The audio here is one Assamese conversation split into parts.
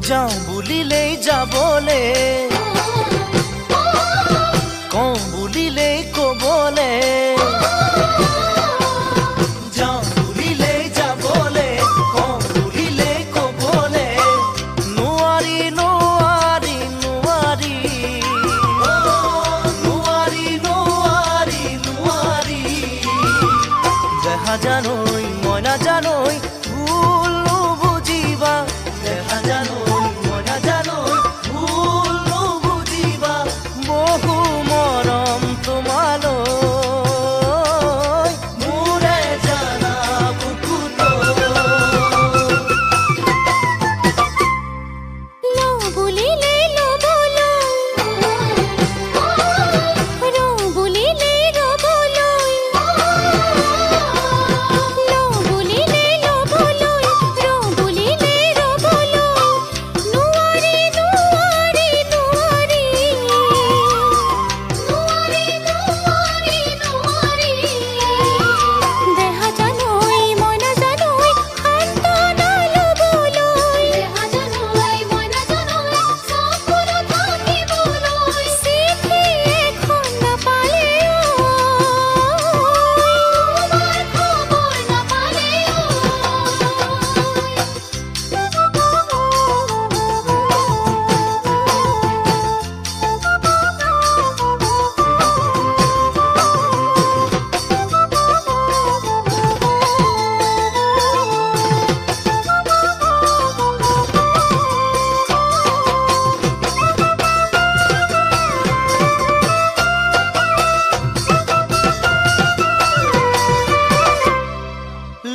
যাওঁ বুলিলেই যাবলে, কওঁ বুলিলেই কবলে, যাওঁ বুলিলেই যাবলে, কওঁ বুলিলেই কবলে, নোৱাৰি নোৱাৰি নোৱাৰি, নোৱাৰি নোৱাৰি নোৱাৰি, দেখা জানৈ মই নাজানৈ ভুল নুবুজিবা, দেখা জানৈ মই নাজানৈ ভুল নুবুজিবা, বহু মৰম তোমালৈ মোৰে জানা বুকুলৈ। লওঁ বুলিলেই ল'বলৈ, ৰওঁ বুলিলেই ৰ'বলৈ, লওঁ বুলিলেই ল'বলৈ, ৰওঁ বুলিলেই ৰ'বলৈ, নোৱাৰি নোৱাৰি নোৱাৰি, নোৱাৰি নোৱাৰি নোৱাৰি, দেহা জানৈ মই নাজানৈ সান্তনা ল'বলৈ, দেহা জানৈ মই নাজানৈ চকুলো থাকিবলৈ, চিঠি এখন নাপালে তোমাৰ খবৰ নাপালে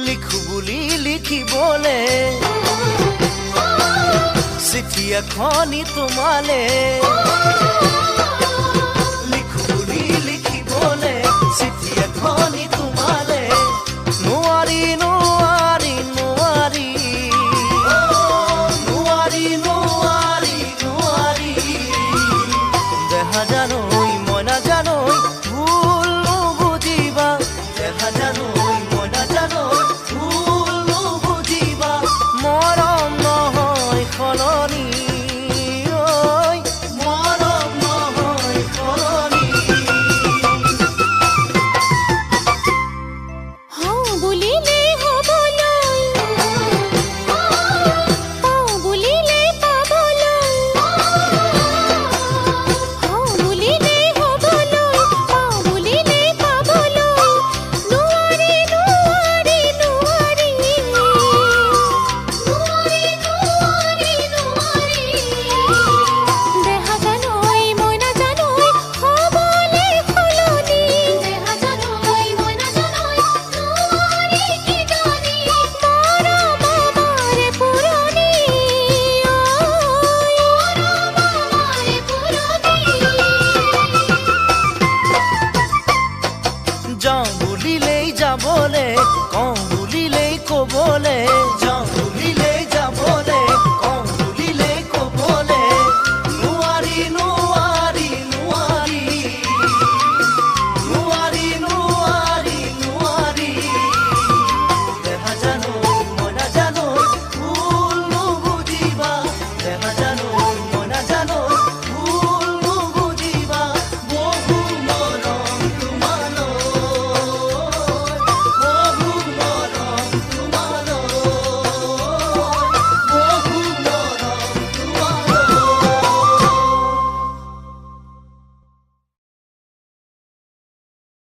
লিখো বুলি লিখিবলে, চিঠি এখনি তোমালে, লিখো বুলি লিখিবলে, চিঠি এখনি তোমালে, নোৱাৰি নোৱাৰি নোৱাৰি, নোৱাৰি নোৱাৰি নোৱাৰি, দেখা জানৈ মই নাজানৈ ভুল নুবুজিবা, দেখা জানৈ মই নাজানৈ ভুল নুবুজিবা, মৰম নহয় সলনি, ঐ মৰম নহয় সলনি। হওঁ বুলিলেই হ'বলৈ, পাওঁ বুলিলেই পাবলৈ, হওঁ বুলিলেই হ'বলৈ, পাওঁ বুলিলেই পাবলৈ, নোৱাৰি নোৱাৰি নোৱাৰি, নোৱাৰি নোৱাৰি নোৱাৰি, দেহা জানৈ মই নাজানৈ হ'বলে সলনি, দেহা জানৈ মই নাজানৈ নোৱাৰি কিজানি, মৰম আমাৰে পুৰণি, মৰম আমাৰে পুৰণি। যাওঁ বুলিলেই যাবলে, কওঁ বুলিলেই কবলে,